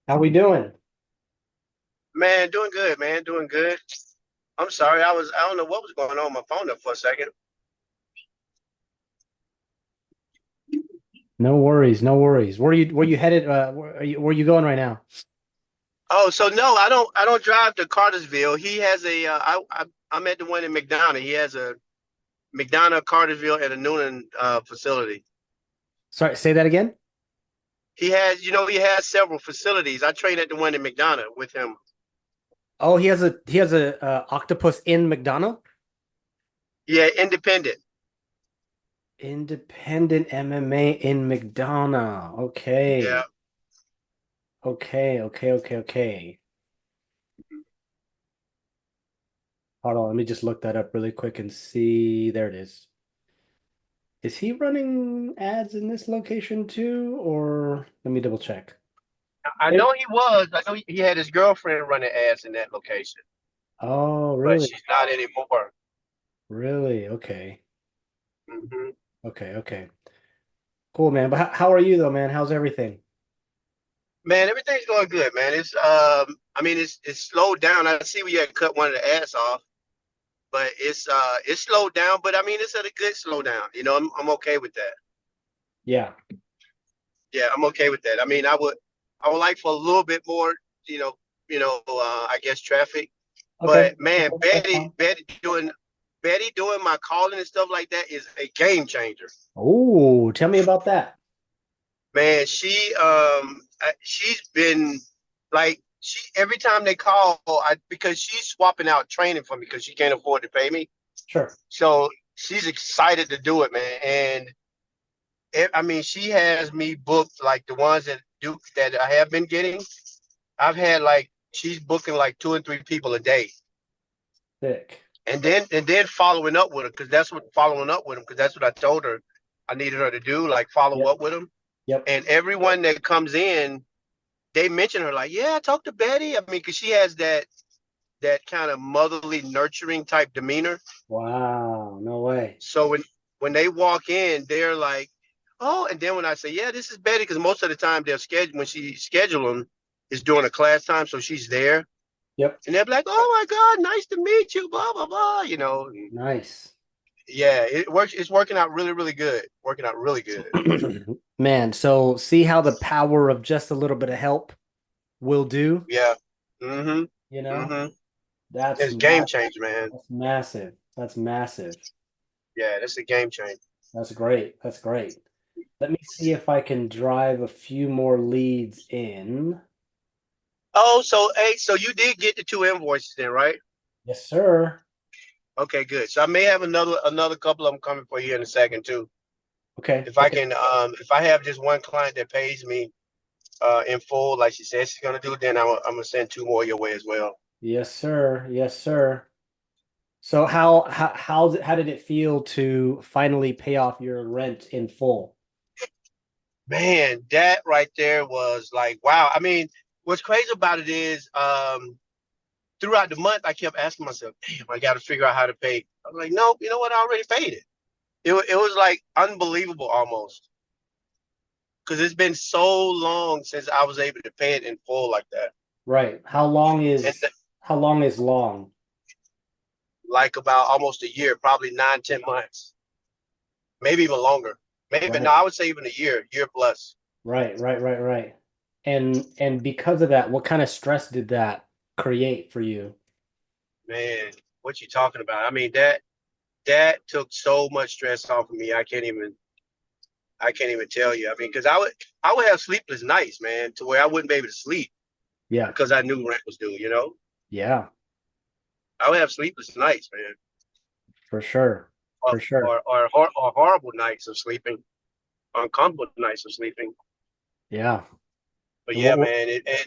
How we doing? Man, doing good, man. Doing good. I'm sorry. I don't know what was going on my phone there for a second. No worries, no worries. Where you headed? Where you going right now? Oh, so no, I don't drive to Cartersville. He has I'm at the one in McDonough. He has a McDonough, Cartersville, and a Noonan facility. Sorry, say that again. He has several facilities. I train at the one in McDonough with him. Oh, he has a octopus in McDonough. Yeah, independent. Independent MMA in McDonough. Yeah. Okay. Okay. Hold on, let me just look that up really quick and see. There it is. Is he running ads in this location too, or let me double check. I It- know he was. I know he had his girlfriend running ads in that location, oh, but really? she's not anymore. Really? Okay. Hmm. Okay. Cool, man. But how are you though, man? How's everything? Man, everything's going good, man. I mean, it's slowed down. I see we had cut one of the ads off, but it's slowed down. But I mean, it's at a good slowdown. I'm okay with that. Yeah. Yeah, I'm okay with that. I mean, I would like for a little bit more, you know, I guess traffic. Okay. But man, Okay, that's fine. Betty doing my calling and stuff like that is a game changer. Oh, tell me about that. Man, she's been like she every time they call, because she's swapping out training for me because she can't afford to pay me. Sure. So she's excited to do it, man. And I mean, she has me booked like the ones that I have been getting. I've had like she's booking like two and three people a day, Sick. and then following up with her because that's what I told her I needed her to do, like follow Yep. up with them. Yep. And everyone that comes in, they mention her like, yeah, I talked to Betty. I mean, because she has that kind of motherly, nurturing type demeanor. Wow. No way. So when they walk in, they're like, oh, and then when I say, yeah, this is Betty, because most of the time they'll schedule when she schedule them is during a class time, so she's there, Yep. and they'll be like, oh my God, nice to meet you, blah blah blah, Nice. Yeah, it works. It's working out really, really good. Working out really good. Man, so see how the power of just a little bit of help will do, Yeah. Mm-hmm. you know? Mm-hmm. That's It's game massive. changer, man. That's massive. That's massive. Yeah, that's a game changer. That's great. That's great. Let me see if I can drive a few more leads in. Oh, so hey, so you did get the two invoices then, right? Yes, sir. Okay, good. So I may have another couple of them coming for you in a second too. Okay. If I Okay. can, if I have just one client that pays me in full, like she said she's gonna do, then I'm gonna send two more your way as well. Yes, sir. Yes, sir. So how did it feel to finally pay off your rent in full? Man, that right there was like, wow. I mean, what's crazy about it is, throughout the month, I kept asking myself, damn, I got to figure out how to pay. I was like, no, you know what? I already paid it. It was like unbelievable almost because it's been so long since I was able to pay it in full like that. Right. And How long is long? like about almost a year, probably 9, 10 months, maybe even longer. Maybe no, Right. I would say even a year plus. Right. And because of that, what kind of stress did that create for you? Man, what you talking about? I mean that took so much stress off of me. I can't even tell you. I mean, because I would have sleepless nights, man, to where I wouldn't be able to sleep Yeah. because I knew rent was due. Yeah, I would have sleepless nights, man, for sure. or For sure. or horrible nights of sleeping, uncomfortable nights of sleeping. Yeah. But And yeah, man, and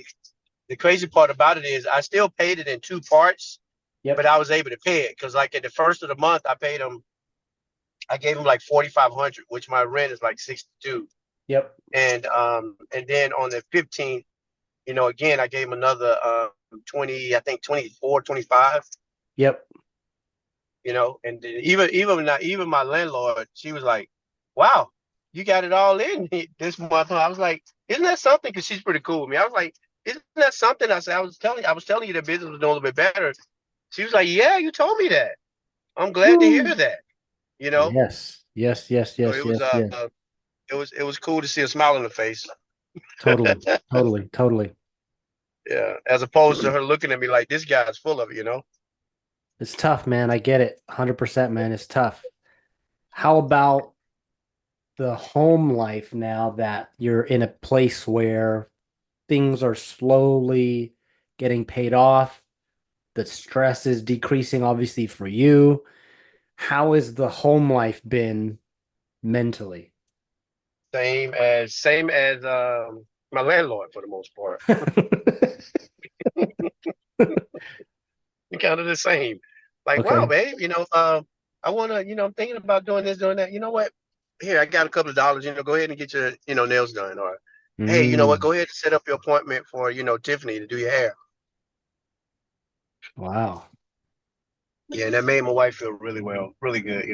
the crazy part about it is I still paid it in two parts, but yep. I was able to pay it because like at the first of the month, I gave him like 4,500, which my rent is like 62, Yep. and then on the 15th, again I gave him another 20, I think 24, 25. Yep. And then even my landlord, she was like, "Wow, you got it all in this month." Huh?" I was like, "Isn't that something?" Because she's pretty cool with me. I was like, isn't that something? I said, I was telling you that business was doing a little bit better. She was like, yeah, you told me that. I'm glad to Woo. hear that. You know, Yes, yes, yes, so yes, yes, yes. it was cool to see a smile on the face. Totally, totally, totally. Yeah, as opposed to her looking at me like this guy's full of it. You know, It's tough, man. I get it. 100%, man. It's tough. How about the home life now that you're in a place where things are slowly getting paid off? The stress is decreasing, obviously, for you. How has the home life been mentally? same as my landlord for the most part. Kind of the same. Like, wow, Okay. babe, I wanna, I'm thinking about doing this, doing that. You know what? Here, I got a couple of dollars, go ahead and get your, nails done. Or hey, you know what? Mm, Go ahead and set up your appointment for, Tiffany to do your hair. wow. Yeah, and that made my wife feel really well, really good.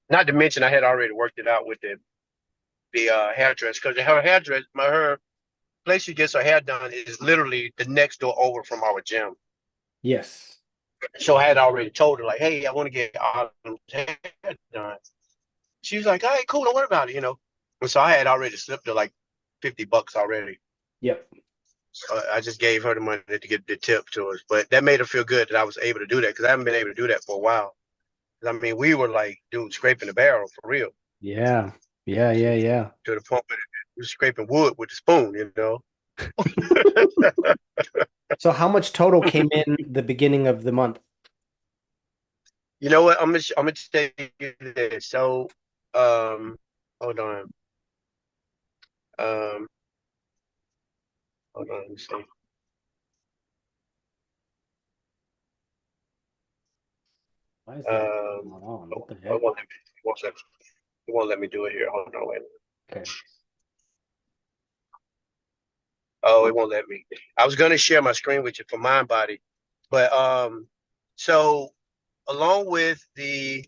Not to mention I had already worked it out with the hairdresser because her hairdress, her place she gets her hair done is literally the next door over from our gym. Yes. So I had already told her like, hey, I want to get Autumn's hair done. She was like, all right, cool, don't worry about it. And so I had already slipped her like $50 already. Yep. So I just gave her the money to get the tip to us. But that made her feel good that I was able to do that because I haven't been able to do that for a while. I mean, we were like, dude, scraping the barrel for real Yeah. Yeah, yeah, yeah. to the point where we were scraping wood with the spoon. So how much total came in the beginning of the month? You know what? I'm gonna tell you this. So, um, hold on. Um, hold on. Let me see. Why is this Um, not on? What oh, the it heck? won't let me, it won't let me do it here. Hold on, wait. Okay. Oh, it won't let me. I was gonna share my screen with you for MindBody, but so along with the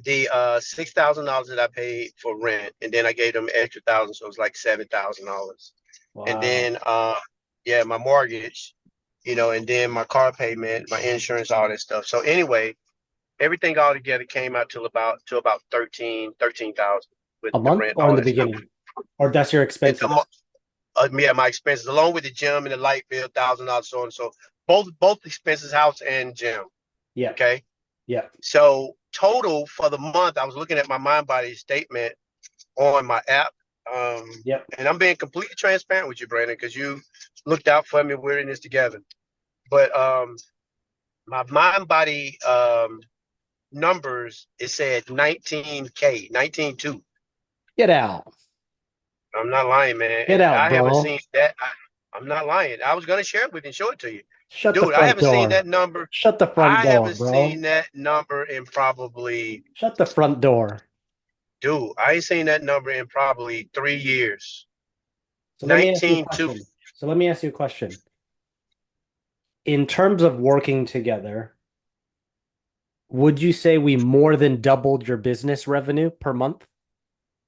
$6,000 that I paid for rent, and then I gave them extra thousand, so it was like $7,000. And Wow. then yeah, my mortgage, and then my car payment, my insurance, all that stuff. So anyway, everything all together came out to about 13,000 with A the month rent, or in all the that stuff. beginning? Or that's your And expenses? yeah, my expenses along with the gym and the light bill, $1,000, so on. So both expenses, house and gym. Yeah. Okay. Yeah. So total for the month, I was looking at my MindBody statement on my app. Um, Yep. and I'm being completely transparent with you, Brandon, because you looked out for me. We're in this together. But my MindBody numbers, it said 19K, 19.2. Get out. I'm not lying, man. Get And out, I haven't bro. seen that. I'm not lying. I was gonna share it with you and show it to you. Shut the Dude, I front haven't seen door. that number. Shut the front I door, haven't bro. seen that number in probably, Shut the front door. dude, I ain't seen that number in probably 3 years. So let me ask you a 19.2. question. So let me ask you a question. In terms of working together, would you say we more than doubled your business revenue per month?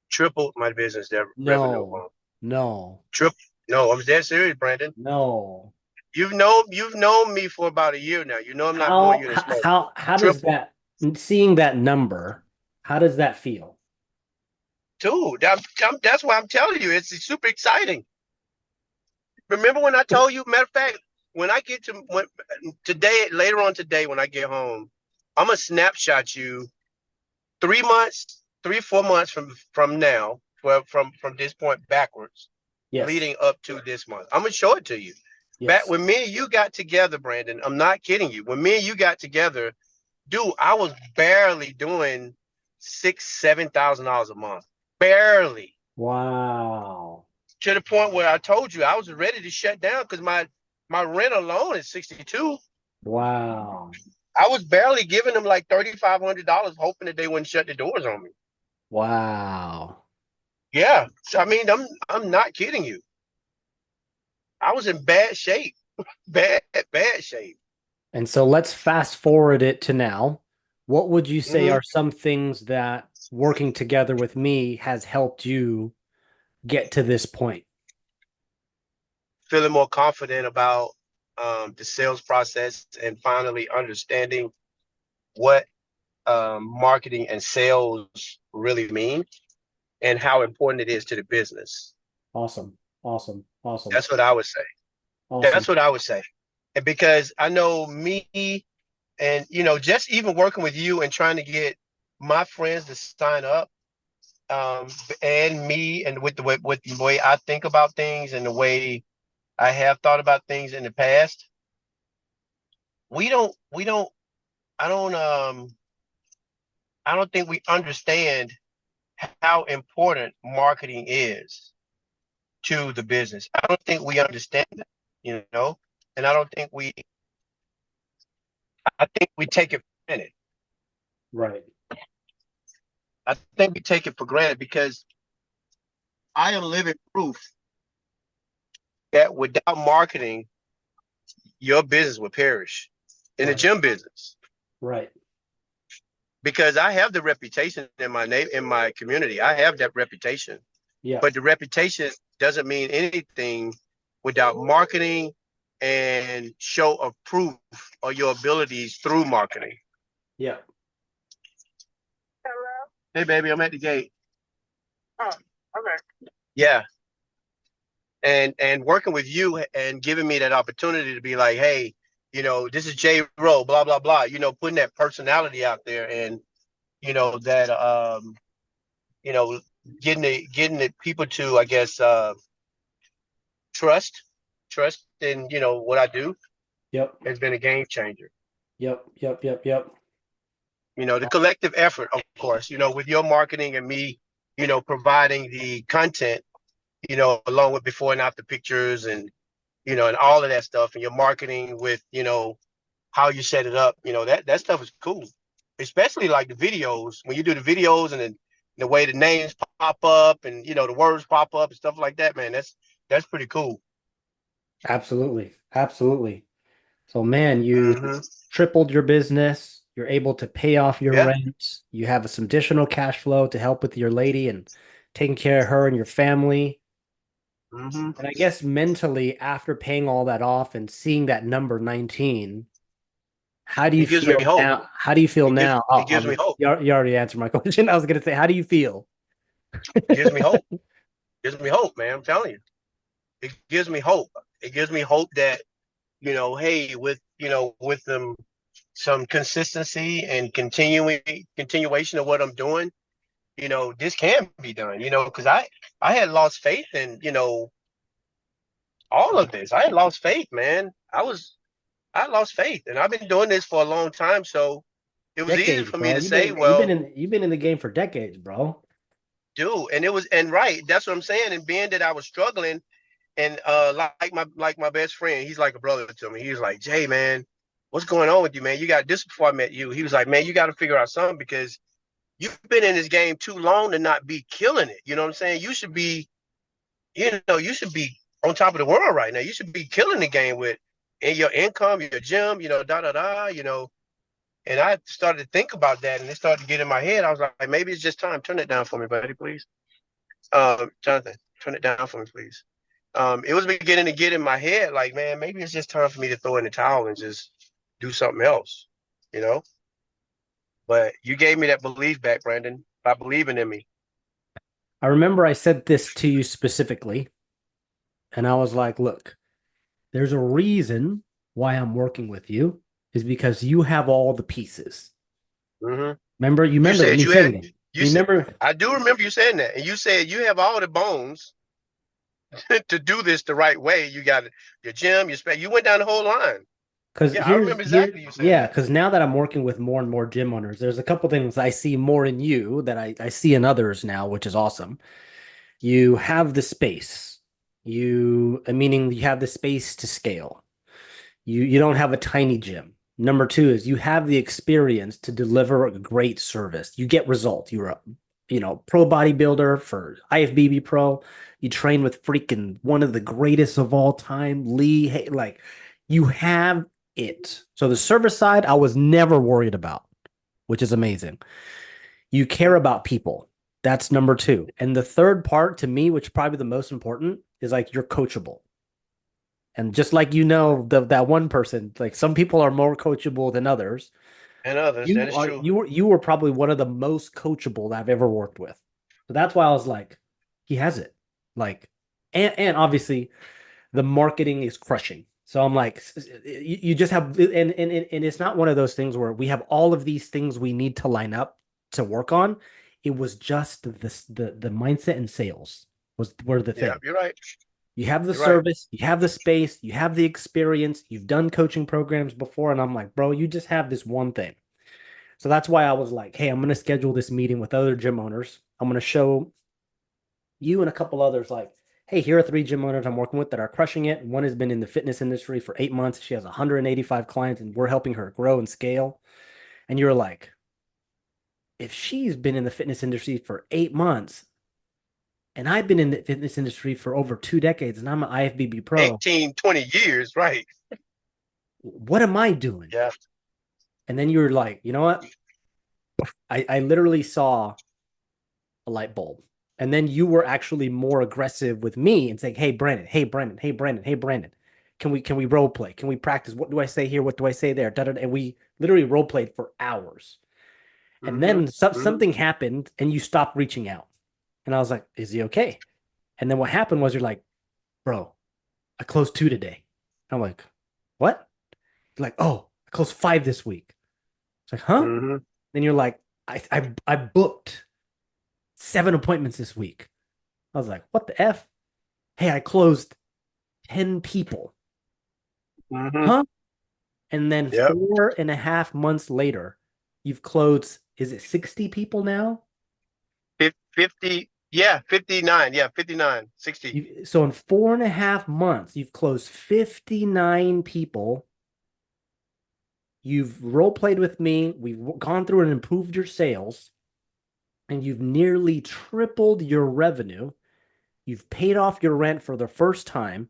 Tripled my business revenue No, alone. no, Triple. No, I'm dead serious, Brandon. no. You've known me for about a year now. You know I'm not blowing How you in how smoke. how does Triple. that seeing that number, how does that feel? Dude, that's why I'm telling you, it's super exciting. Remember when I told you, matter of fact, when I get to when, today, later on today, when I get home, I'm gonna snapshot you 3 months, 4 months from now, from this point backwards, Yes. leading up to this month. I'm gonna show it to you. Back Yes. when me and you got together, Brandon, I'm not kidding you. When me and you got together, dude, I was barely doing $6,000, $7,000 a month. Barely. Wow. To the point where I told you I was ready to shut down because my rent alone is 62. Wow. I was barely giving them like $3,500, hoping that they wouldn't shut the doors on me. Wow. Yeah, so I mean, I'm not kidding you. I was in bad shape, bad shape. And so let's fast forward it to now. What would you say Hmm. are some things that working together with me has helped you get to this point? feeling more confident about the sales process and finally understanding what marketing and sales really mean and how important it is to the business. Awesome. Awesome. Awesome. That's what I would say. Awesome. That's what I would say. And because I know me and just even working with you and trying to get my friends to sign up, um, and me and with the way I think about things and the way I have thought about things in the past, we don't I don't I don't think we understand how important marketing is to the business. I don't think we understand that, and I think we take it for granted. Right. I think we take it for granted because I am living proof that without marketing, your business will perish in the Right. gym business. Right. Because I have the reputation in my community. I have that reputation, Yeah. but the reputation doesn't mean anything without marketing and show of proof of your abilities through marketing. Yeah. Hey, baby, I'm at the gate. Oh, okay. Yeah, and working with you and giving me that opportunity to be like, hey, this is Jay Rowe, blah blah blah. Putting that personality out there and that you know, getting the people to, I guess, trust, trust in what I do Yep. has been a game changer. Yep. Yep. Yep. Yep. The collective effort, of course, with your marketing and me, providing the content, along with before and after pictures and all of that stuff, and your marketing with how you set it up, that stuff is cool, especially like the videos when you do the videos and then the way the names pop up and the words pop up and stuff like that, man. That's pretty cool. Absolutely. Absolutely. So, man, you Hmm. tripled your business. You're able to pay off your Yeah. rent. You have some additional cash flow to help with your lady and taking care of her and your family. Hmm. And I guess mentally, after paying all that off and seeing that number 19, how do you It gives me feel hope. now? How do you feel It gives now? it Oh, gives me hope. you already answered my question. I was going to say, how do you feel? Gives me hope. Gives me hope, man. I'm telling you, it gives me hope. It gives me hope that hey, with them some consistency and continuation of what I'm doing, this can be done. Because I had lost faith in all of this. I had lost faith, man. I lost faith, and I've been doing this for a long time, so it was easy Decades, for me bro. to say, well, You've been in the game for decades, bro. do, and right, that's what I'm saying. And being that I was struggling, and like my best friend, he's like a brother to me. He was like, Jay, man, what's going on with you, man? You got this before I met you. He was like, man, you got to figure out something because you've been in this game too long to not be killing it. You know what I'm saying? You should be on top of the world right now. You should be killing the game with in your income, your gym, da da da. And I started to think about that, and it started to get in my head. I was like, maybe it's just time. Turn it down for me, buddy, please. Jonathan, turn it down for me, please. It was beginning to get in my head, like, man, maybe it's just time for me to throw in the towel and just do something else, you know. But you gave me that belief back, Brandon, by believing in me. I remember I said this to you specifically, and I was like, look, there's a reason why I'm working with you is because you have all the pieces. Hmm. You You remember said me you had, saying that. you You said, remember I do remember you saying that, and you said you have all the bones to do this the right way. You got your gym, your space. You went down the whole line. because Yeah, I remember exactly you saying yeah, that. because now that I'm working with more and more gym owners, there's a couple things I see more in you that I see in others now, which is awesome. You have the space. Meaning you have the space to scale. You don't have a tiny gym. Number two is you have the experience to deliver a great service. You get results. You're a, pro bodybuilder for IFBB Pro. You train with freaking one of the greatest of all time, Lee. Hey, like you have it. So the service side, I was never worried about, which is amazing. You care about people. That's number two. And the third part to me, which is probably the most important, is like you're coachable. And just like that one person, like some people are more coachable than others. And others. That is true. You were probably one of the most coachable that I've ever worked with. So that's why I was like, he has it. Like, and obviously the marketing is crushing. So I'm like, you just have, and it's not one of those things where we have all of these things we need to line up to work on. It was just the mindset and sales were the Yeah, thing. you're right. You have the You're right. service, you have the space, you have the experience, you've done coaching programs before, and I'm like, bro, you just have this one thing. So that's why I was like, hey, I'm going to schedule this meeting with other gym owners. I'm going to show you and a couple others like, hey, here are three gym owners I'm working with that are crushing it. One has been in the fitness industry for 8 months. She has 185 clients and we're helping her grow and scale. And you're like, if she's been in the fitness industry for 8 months and I've been in the fitness industry for over 2 decades and I'm an IFBB pro, 18, 20 years, right? what am I doing? Yeah. And then you're like, you know what? I literally saw a light bulb. And then you were actually more aggressive with me and saying, "Hey Brandon, hey Brandon, hey Brandon, hey Brandon, can we role play? Can we practice? What do I say here? What do I say there?" Da, da, da. And we literally role played for hours. And Mm-hmm. then Mm-hmm. something happened and you stopped reaching out. And I was like, "Is he okay?" And then what happened was you're like, "Bro, I closed 2 today." I'm like, "What?" You're like, "Oh, I closed 5 this week." It's like, "Huh?" Mm-hmm. Then you're like, I booked 7 appointments this week." I was like, "What the f?" Hey, I closed 10 people. Mm-hmm. Huh? And then Yep. 4.5 months later, you've closed, is it 60 people now? 50, yeah, 59, yeah, 59, 60. So in 4.5 months, you've closed 59 people. You've role played with me. We've gone through and improved your sales, and you've nearly tripled your revenue. You've paid off your rent for the first time.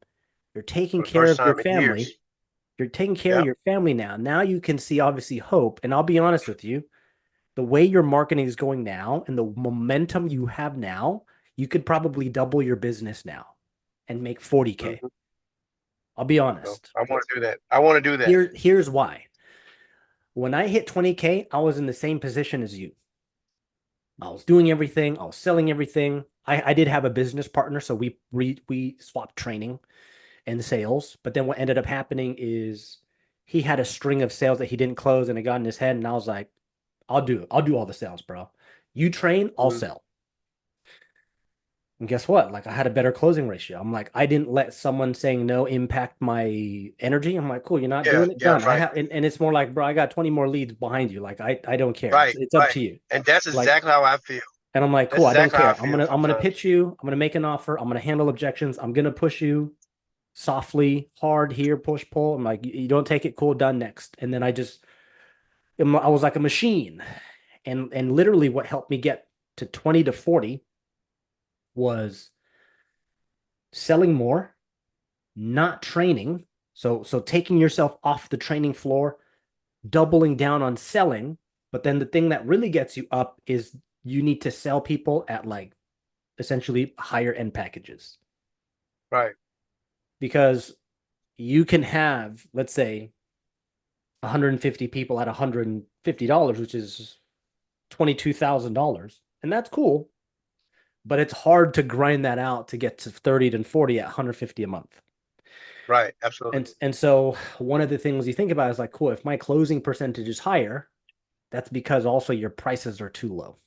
You're taking For the care first of your time in family. years. You're taking care of Yep. your family now. Now you can see obviously hope. And I'll be honest with you, the way your marketing is going now and the momentum you have now, you could probably double your business now and make 40K. Mm-hmm. I'll be So honest. I want to do that. I want to do that. Here's why. When I hit 20K, I was in the same position as you. I was doing everything, I was selling everything. I did have a business partner, so we swapped training and sales. But then what ended up happening is he had a string of sales that he didn't close and it got in his head. And I was like, I'll do it. I'll do all the sales, bro. You train, I'll Mm-hmm. sell. And guess what? Like I had a better closing ratio. I'm like, I didn't let someone saying no impact my energy. I'm like, cool, you're not Yeah, doing it, yeah, done. I right, have, and it's more like, bro, I got 20 more leads behind you. Like I don't care. right, It's up right. to you. And that's Like, exactly how I feel. and I'm like, That's cool, I don't exactly how I care. feel I'm gonna sometimes. pitch you. I'm gonna make an offer. I'm gonna handle objections. I'm gonna push you softly, hard here, push pull. I'm like, you don't take it, cool, done next. And then I was like a machine. And literally what helped me get to 20 to 40 was selling more, not training. So taking yourself off the training floor, doubling down on selling. But then the thing that really gets you up is you need to sell people at like essentially higher end packages Right. because you can have, let's say, 150 people at $150, which is $22,000. And that's cool, but it's hard to grind that out to get to 30 to 40 at 150 a month. Right. Absolutely. And so one of the things you think about is like, cool, if my closing percentage is higher, that's because also your prices are too low.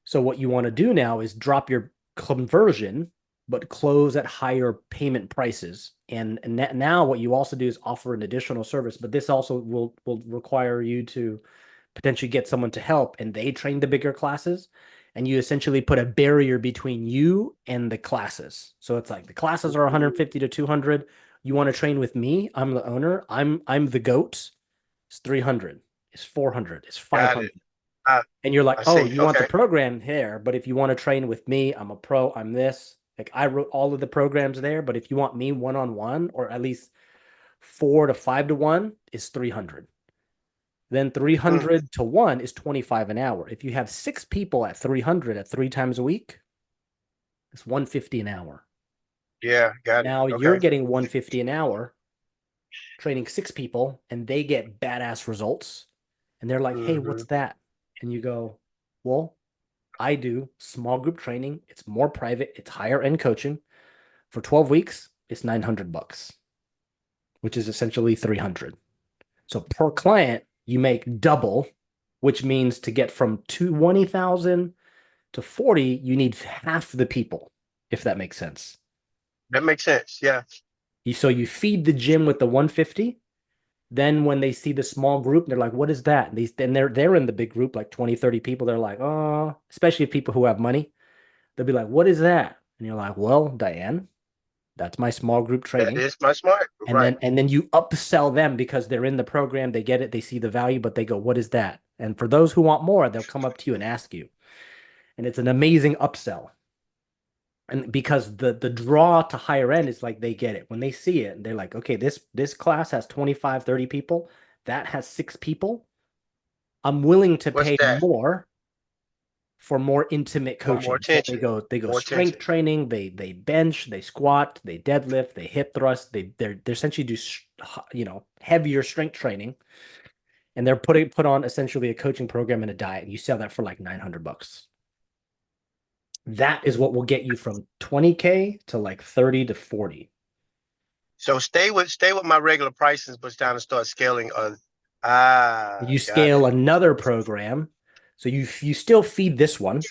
So what you want to do now is drop your conversion, but close at higher payment prices. And now what you also do is offer an additional service, but this also will require you to potentially get someone to help, and they train the bigger classes. And you essentially put a barrier between you and the classes. So it's like the classes are Mhm. 150 to 200. You want to train with me? I'm the owner. I'm the goat. It's 300. It's 400. It's Got it. 500. I, And you're like, I oh, see. you want the Okay. program here, but if you want to train with me, I'm a pro, I'm this. Like I wrote all of the programs there, but if you want me one on one or at least 4 to 5 to 1 is 300. Then Mm, 300 to 1 is 25 an hour. If you have 6 people at 300 at 3 times a week, it's 150 an hour. Yeah, got it. Now you're Okay. getting 150 an hour, training 6 people, and they get badass results. And they're like, hey, Hmm. what's that? And you go, well, I do small group training. It's more private, it's higher end coaching. For 12 weeks, it's $900, which is essentially 300. So per client, you make double, which means to get from 20,000 to 40, you need half the people, if that makes sense. That makes sense. Yeah. So you feed the gym with the 150. Then when they see the small group, they're like, what is that? And they're in the big group, like 20, 30 people. They're like, oh, especially people who have money. They'll be like, what is that? And you're like, well, Diane, that's my small group That training. is my smart. And Right. then you upsell them because they're in the program, they get it, they see the value, but they go, what is that? And for those who want more, they'll come up to you and ask you. And it's an amazing upsell. And because the draw to higher end is like they get it. When they see it, they're like, okay, this class has 25, 30 people, that has 6 people. I'm willing to What's pay that? more for more intimate For more coaching. So attention. they go More strength attention. training, they bench, they squat, they deadlift, they hip thrust, they essentially do heavier strength training, and they're put on essentially a coaching program and a diet. And you sell that for like $900. That is what will get you from 20K to like 30 to 40. So stay with my regular prices, but down and start scaling. You Got scale it. another program, so you still feed this one,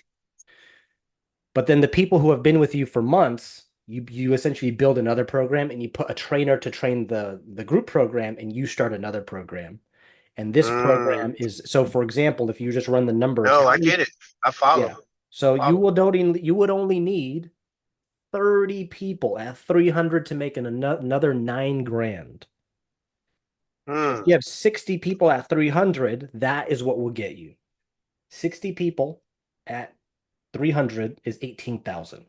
but then the people who have been with you for months, you essentially build another program and you put a trainer to train the group program, and you start another program. And this Mm. program is so, for example, if you just run the numbers, No, how I many? get it. I follow. Yeah. So Follow. you would only need 30 people at 300 to make another 9 grand. So if Mm. you have 60 people at 300, that is what will get you. 60 people at 300 is 18,000.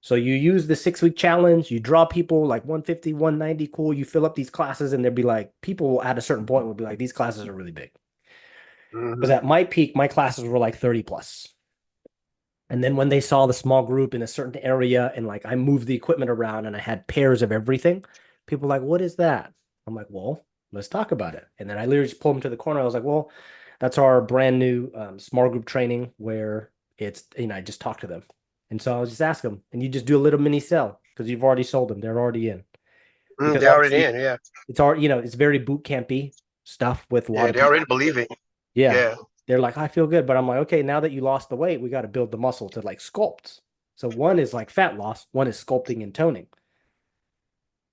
So you use the 6 week challenge, you draw people like 150, 190, cool. You fill up these classes, and they'll be like, people at a certain point will be like, these classes are really big. Because Hmm. at my peak, my classes were like 30 plus. And then when they saw the small group in a certain area and like I moved the equipment around and I had pairs of everything, people were like, what is that? I'm like, well, let's talk about it. And then I literally just pulled them to the corner. I was like, well, that's our brand new small group training where I just talk to them. And so I was just ask them, and you just do a little mini sell because you've already sold them. They're already in. Mm, Because they're already obviously in. Yeah. it's already, it's very boot campy stuff with a lot Yeah. of They people. already believe it. Yeah. Yeah. They're like, I feel good. But I'm like, okay, now that you lost the weight, we got to build the muscle to like sculpt. So one is like fat loss, one is sculpting and toning.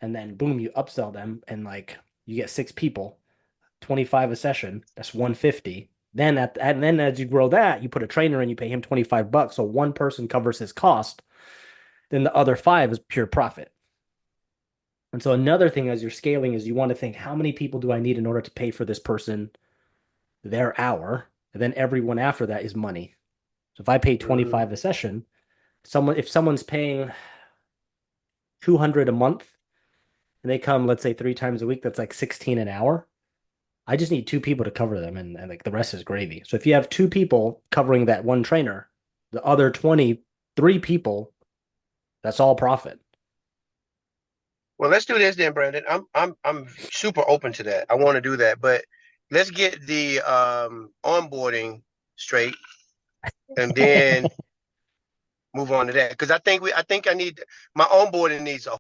And then boom, you upsell them and like you get 6 people, 25 a session. That's 150. And then as you grow that, you put a trainer in, you pay him $25. So one person covers his cost. Then the other five is pure profit. And so another thing as you're scaling is you want to think, how many people do I need in order to pay for this person their hour? And then everyone after that is money. So if I pay Mm. 25 a session, if someone's paying 200 a month and they come, let's say 3 times a week, that's like 16 an hour. I just need 2 people to cover them, and like the rest is gravy. So if you have 2 people covering that one trainer, the other 23 people, that's all profit. Well, let's do this then, Brandon. I'm super open to that. I want to do that, but let's get the onboarding straight, and then move on to that because I think I need my onboarding needs a